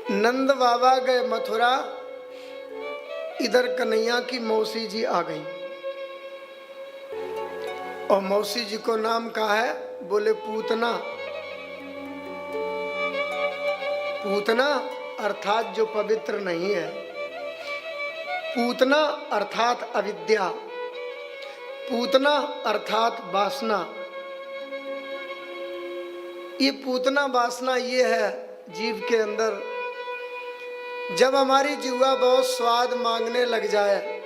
नंद बाबा गए मथुरा, इधर कन्हैया की मौसी जी आ गई। और मौसी जी को नाम कहा है, बोले पूतना। पूतना अर्थात जो पवित्र नहीं है, पूतना अर्थात अविद्या, पूतना अर्थात वासना। ये पूतना वासना ये है जीव के अंदर, जब हमारी जीवा बहुत स्वाद मांगने लग जाए,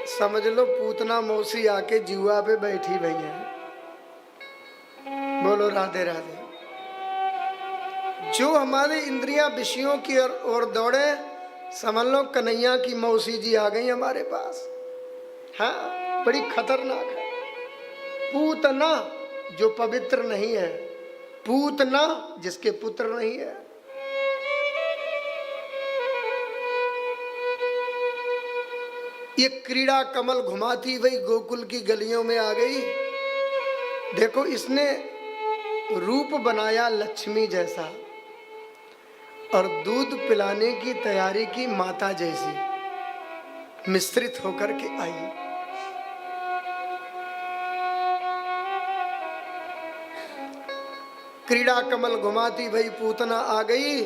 समझ लो पूतना मौसी आके जीवा पे बैठी भई है। बोलो राधे राधे। जो हमारी इंद्रियां विषयों की ओर दौड़े, समझ लो कन्हैया की मौसी जी आ गई हमारे पास। हाँ, बड़ी खतरनाक है। पूतना जो पवित्र नहीं है, पूतना जिसके पुत्र नहीं है। ये क्रीड़ा कमल घुमाती वही गोकुल की गलियों में आ गई। देखो इसने रूप बनाया लक्ष्मी जैसा, और दूध पिलाने की तैयारी की माता जैसी, मिश्रित होकर के आई। क्रीड़ा कमल घुमाती भई पूतना आ गई।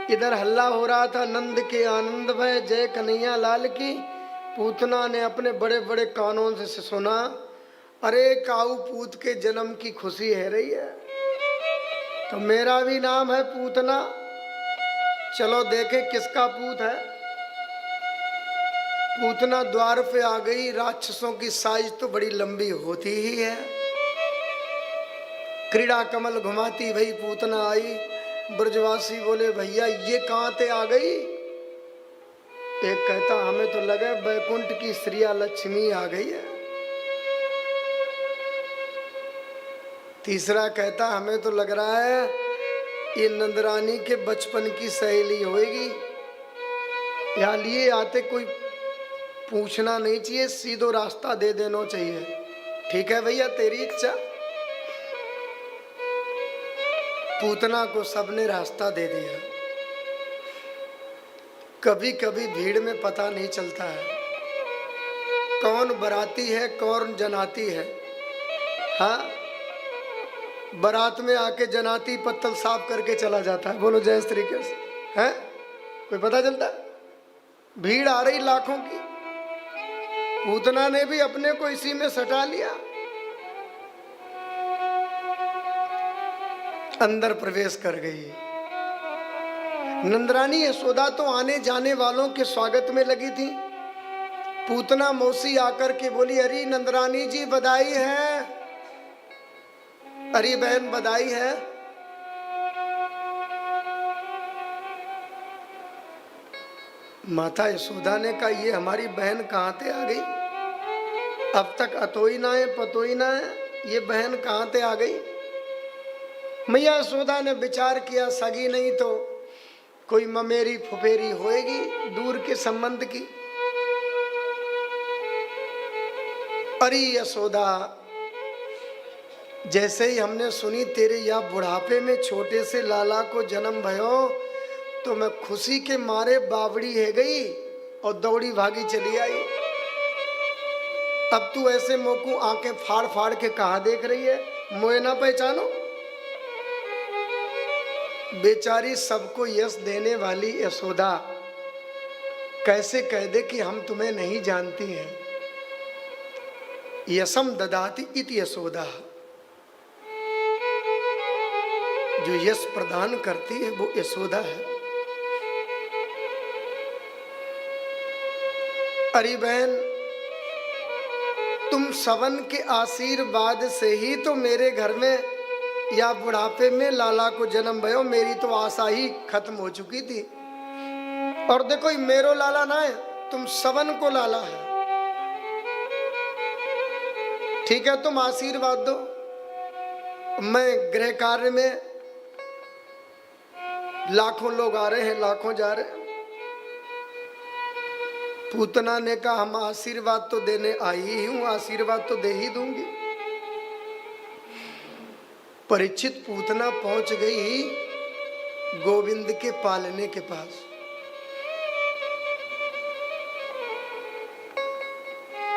इधर हल्ला हो रहा था नंद के आनंद भय जय कन्हैया लाल की। पूतना ने अपने बड़े बड़े कानों से सुना, अरे काऊ पूत के जन्म की खुशी है रही है, तो मेरा भी नाम है पूतना, चलो देखे किसका पूत है। पूतना द्वार पे आ गई। राक्षसों की साइज तो बड़ी लंबी होती ही है। क्रीड़ा कमल घुमाती भई पूतना आई। ब्रजवासी बोले भैया ये कहां ते आ गई। एक कहता हमें तो लगे बैकुंठ की श्रिया लक्ष्मी आ गई है। तीसरा कहता हमें तो लग रहा है ये नंदरानी के बचपन की सहेली होगी। यहाँ लिए आते कोई पूछना नहीं चाहिए, सीधो रास्ता दे देना चाहिए। ठीक है भैया तेरी इच्छा। पूतना को सबने रास्ता दे दिया। कभी कभी भीड़ में पता नहीं चलता है कौन बराती है कौन जनाती है। हाँ, बारात में आके जनाती पत्तल साफ करके चला जाता है। बोलो जय श्री कृष्ण। है कोई पता चलता? भीड़ आ रही लाखों की, पूतना ने भी अपने को इसी में सटा लिया। अंदर प्रवेश कर गई। नंदरानी यशोदा तो आने जाने वालों के स्वागत में लगी थी। पूतना मौसी आकर के बोली, अरे नंदरानी जी बधाई है, अरे बहन बधाई है। माता यशोदा ने कहा ये हमारी बहन कहां से आ गई, अब तक अतोई ना है पतोई ना है, ये बहन कहां से आ गई। मैया यशोदा ने विचार किया सगी नहीं तो कोई ममेरी फुफेरी होएगी दूर के संबंध की। अरे यशोदा, जैसे ही हमने सुनी तेरे या बुढ़ापे में छोटे से लाला को जन्म भयो, तो मैं खुशी के मारे बावड़ी है गई और दौड़ी भागी चली आई। अब तू ऐसे मोकू आंखें फाड़ फाड़ के कहा देख रही है, मोए ना पहचानो। बेचारी सबको यश देने वाली यशोदा कैसे कह दे कि हम तुम्हें नहीं जानती हैं। यशम ददाति इति यशोदा, जो यश प्रदान करती है वो यशोदा है। अरे बहन, तुम सवन के आशीर्वाद से ही तो मेरे घर में या बुढ़ापे में लाला को जन्म भयो। मेरी तो आशा ही खत्म हो चुकी थी। और देखो ये मेरो लाला ना है, तुम सवन को लाला है। ठीक है तुम आशीर्वाद दो, मैं गृह कार्य में लाखों लोग आ रहे हैं लाखों जा रहे हैं। पूतना ने कहा हम आशीर्वाद तो देने आई ही हूं, आशीर्वाद तो दे ही दूंगी। परीक्षित पूतना पहुंच गई गोविंद के पालने के पास।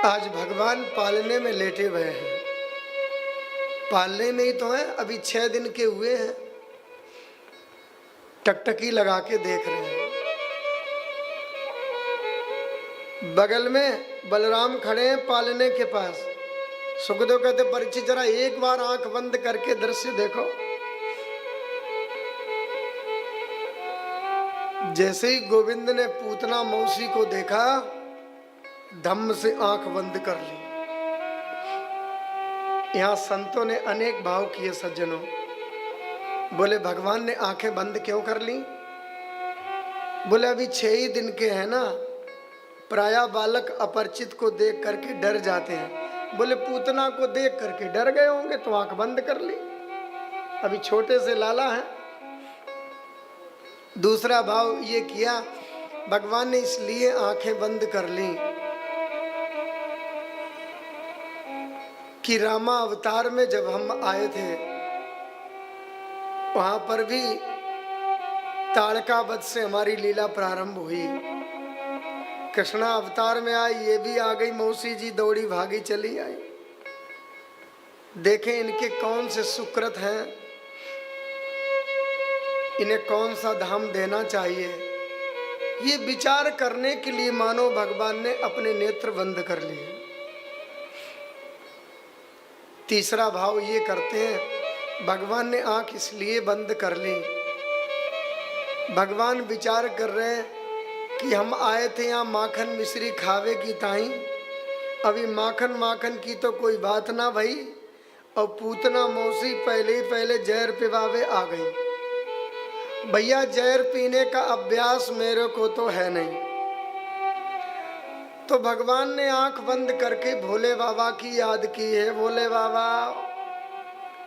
आज भगवान पालने में लेटे हुए हैं, पालने में ही तो है, अभी 6 दिन के हुए हैं, टकटकी लगा के देख रहे हैं। बगल में बलराम खड़े हैं पालने के पास। सुखदेव कहते परीक्षित जरा एक बार आंख बंद करके दृश्य देखो। जैसे ही गोविंद ने पूतना मौसी को देखा, धम्म से आंख बंद कर ली। यहां संतों ने अनेक भाव किए सज्जनों। बोले भगवान ने आंखें बंद क्यों कर ली? बोले अभी 6 ही दिन के हैं ना, प्राय बालक अपरिचित को देख करके डर जाते हैं। बोले पूतना को देख करके डर गए होंगे तो आंख बंद कर ली, अभी छोटे से लाला है। दूसरा भाव ये किया, भगवान ने इसलिए आंखें बंद कर ली कि रामा अवतार में जब हम आए थे वहां पर भी ताड़का वध से हमारी लीला प्रारंभ हुई। कृष्णा अवतार में आई, ये भी आ गई, मौसी जी दौड़ी भागी चली आई। देखें इनके कौन से सुकृत हैं, इन्हें कौन सा धाम देना चाहिए, ये विचार करने के लिए मानो भगवान ने अपने नेत्र बंद कर लिए। तीसरा भाव ये करते हैं, भगवान ने आंख इसलिए बंद कर ली, भगवान विचार कर रहे हैं कि हम आए थे यहाँ माखन मिश्री खावे की ताई, अभी माखन माखन की तो कोई बात ना भई, और पूतना मौसी पहले ही पहले जहर पिवावे आ गई। भैया जहर पीने का अभ्यास मेरे को तो है नहीं। तो भगवान ने आंख बंद करके भोले बाबा की याद की है। भोले बाबा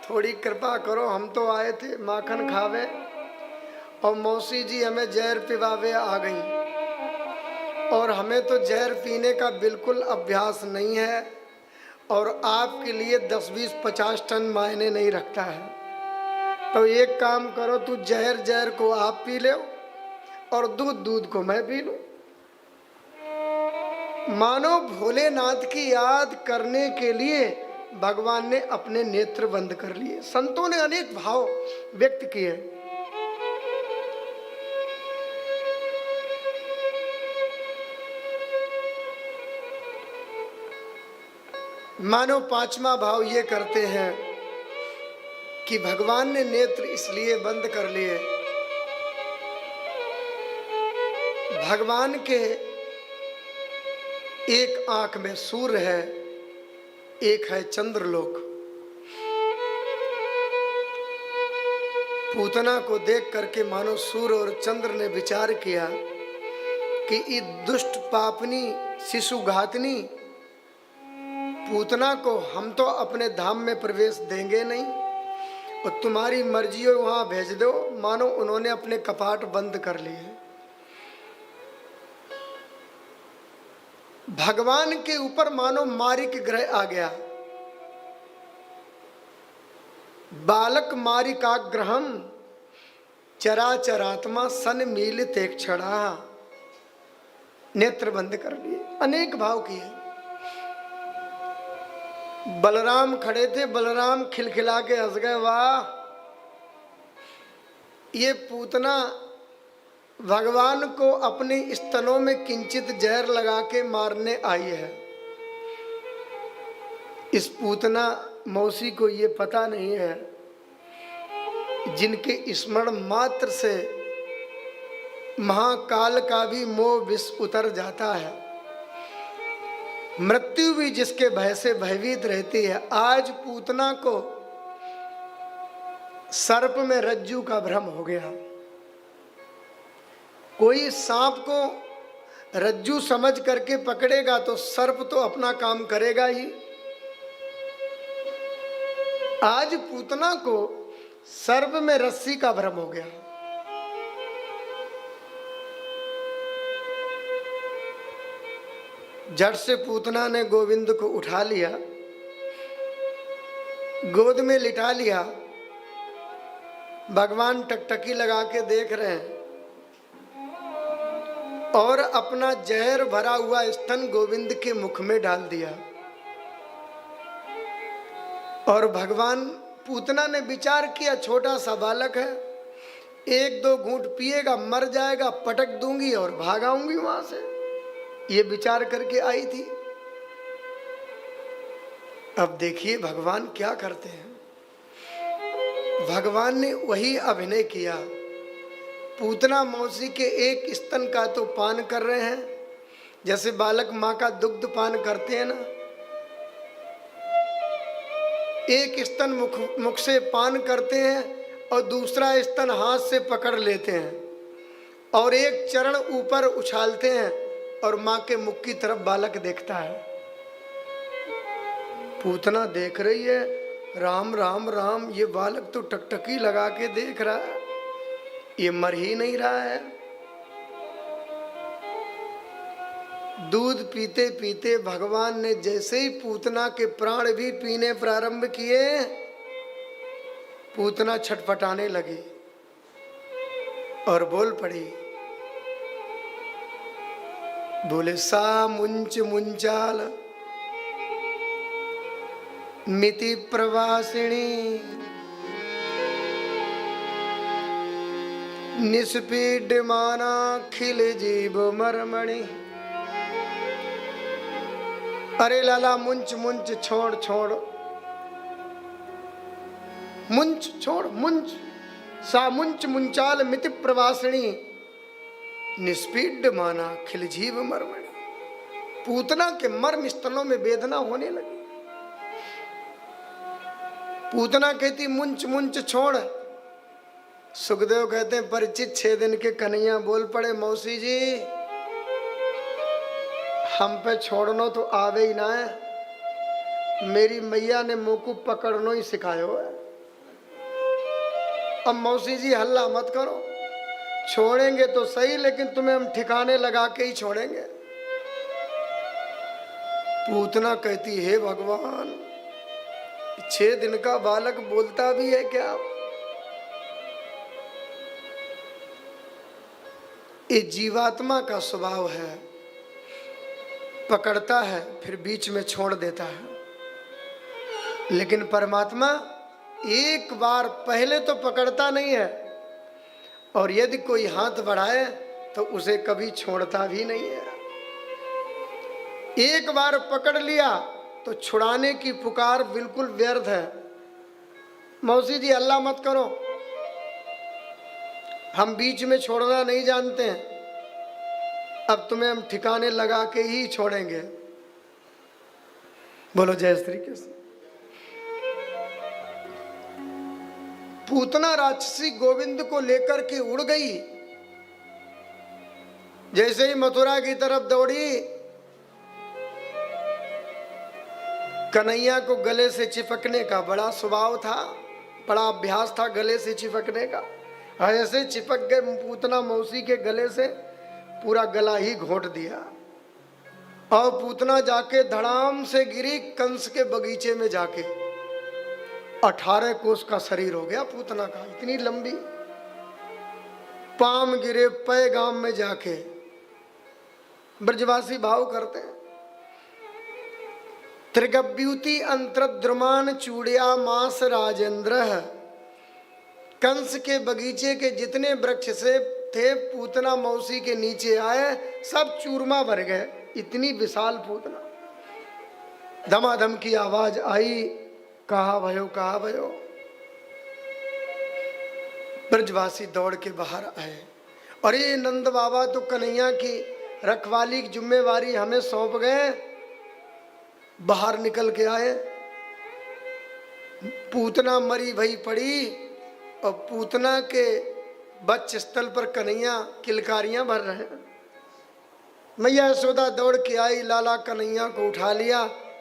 थोड़ी कृपा करो, हम तो आए थे माखन खावे और मौसी जी हमें जहर पिवावे आ गई, और हमें तो जहर पीने का बिल्कुल अभ्यास नहीं है, और आपके लिए 10, 20, 50 टन मायने नहीं रखता है। तो एक काम करो, तू जहर को आप पी लो और दूध को मैं पी लूं। मानो भोलेनाथ की याद करने के लिए भगवान ने अपने नेत्र बंद कर लिए। संतों ने अनेक भाव व्यक्त किए। मानो 5वां भाव ये करते हैं कि भगवान ने नेत्र इसलिए बंद कर लिए, भगवान के एक आंख में सूर्य है, एक है चंद्रलोक। पूतना को देख करके मानो सूर्य और चंद्र ने विचार किया कि ये दुष्ट पापनी शिशु घातनी पूतना को हम तो अपने धाम में प्रवेश देंगे नहीं, और तुम्हारी मर्जी हो वहां भेज दो। मानो उन्होंने अपने कपाट बंद कर लिए। भगवान के ऊपर मानो मारिक ग्रह आ गया। बालक मारिकाग्रहम चराचरात्मा सन मीलित एक क्षणा। नेत्र बंद कर लिए, अनेक भाव किए। बलराम खड़े थे, बलराम खिलखिला के हंस गए, वाह ये पूतना भगवान को अपने स्तनों में किंचित जहर लगा के मारने आई है। इस पूतना मौसी को ये पता नहीं है, जिनके स्मरण मात्र से महाकाल का भी मोह विष उतर जाता है, मृत्यु भी जिसके भय से भयभीत रहती है। आज पूतना को सर्प में रज्जू का भ्रम हो गया। कोई सांप को रज्जू समझ करके पकड़ेगा तो सर्प तो अपना काम करेगा ही। आज पूतना को सर्प में रस्सी का भ्रम हो गया। झट से पूतना ने गोविंद को उठा लिया, गोद में लिटा लिया, भगवान टकटकी लगा के देख रहे हैं और अपना जहर भरा हुआ स्तन गोविंद के मुख में डाल दिया। और भगवान पूतना ने विचार किया, छोटा सा बालक है, एक दो घूंट पिएगा मर जाएगा, पटक दूंगी और भाग आऊंगी वहां से, ये विचार करके आई थी। अब देखिए भगवान क्या करते हैं। भगवान ने वही अभिनय किया। पूतना मौसी के एक स्तन का तो पान कर रहे हैं, जैसे बालक माँ का दुग्ध पान करते हैं ना, एक स्तन मुख से पान करते हैं और दूसरा स्तन हाथ से पकड़ लेते हैं और एक चरण ऊपर उछालते हैं और माँ के मुख की तरफ बालक देखता है। पूतना देख रही है, राम राम राम, ये बालक तो टकटकी लगा के देख रहा है, ये मर ही नहीं रहा है। दूध पीते पीते भगवान ने जैसे ही पूतना के प्राण भी पीने प्रारंभ किए, पूतना छटपटाने लगी और बोल पड़ी, बोले सा मुंच मुंचाल मिति प्रवासिणी निष्पीड्यमाना खिल जीव मरमणि। अरे लाला मुंच मुंच छोड़ छोड़, मुंच छोड़ मुंच, सा मुंच मुंचाल मिति प्रवासिणी निष्पीड्यमाना खिल जीव मरमणि। पूतना के मर्म स्तनों में वेदना होने लगी। पूतना कहती मुंच मुंच छोड़। सुखदेव कहते हैं परिचित 6 दिन के कन्हैया बोल पड़े, मौसी जी हम पे छोड़नो तो आवे ही ना है, मेरी मैया ने मुंह को पकड़नो ही सिखायो है। अब मौसी जी हल्ला मत करो, छोड़ेंगे तो सही लेकिन तुम्हें हम ठिकाने लगा के ही छोड़ेंगे। पूतना कहती हे भगवान, 6 दिन का बालक बोलता भी है क्या? ये जीवात्मा का स्वभाव है, पकड़ता है फिर बीच में छोड़ देता है, लेकिन परमात्मा एक बार पहले तो पकड़ता नहीं है और यदि कोई हाथ बढ़ाए तो उसे कभी छोड़ता भी नहीं है। एक बार पकड़ लिया तो छुड़ाने की पुकार बिल्कुल व्यर्थ है। मौसी जी अल्लाह मत करो, हम बीच में छोड़ना नहीं जानते हैं, अब तुम्हें हम ठिकाने लगा के ही छोड़ेंगे। बोलो जय श्री कृष्ण। पूतना राक्षसी गोविंद को लेकर के उड़ गई। जैसे ही मथुरा की तरफ दौड़ी, कन्हैया को गले से चिपकने का बड़ा स्वभाव था, बड़ा अभ्यास था गले से चिपकने का। ऐसे चिपक गए पूतना मौसी के गले से, पूरा गला ही घोंट दिया और पूतना जाके धड़ाम से गिरी कंस के बगीचे में जाके। 18 कोस का शरीर हो गया पूतना का, इतनी लंबी। पाम गिरे पैगाम में जाके। ब्रजवासी भाव करते हैं, त्रिगव्यूति अंतरद्रुमान चूड़िया मास राजेंद्र। कंस के बगीचे के जितने वृक्ष से थे पूतना मौसी के नीचे आए, सब चूरमा भर गए, इतनी विशाल पूतना। धमाधम की आवाज आई, कहा भयो कहा भयो। ब्रजवासी दौड़ के बाहर आए, अरे नंद बाबा तो कन्हैया की रखवाली की जिम्मेवारी हमें सौंप गए। बाहर निकल के आए, पूतना मरी भई पड़ी और पूतना के बच्च स्थल पर कन्हैया किलकारियां भर रहे हैं। मैया यशोदा दौड़ के आई, लाला कन्हैया को उठा लिया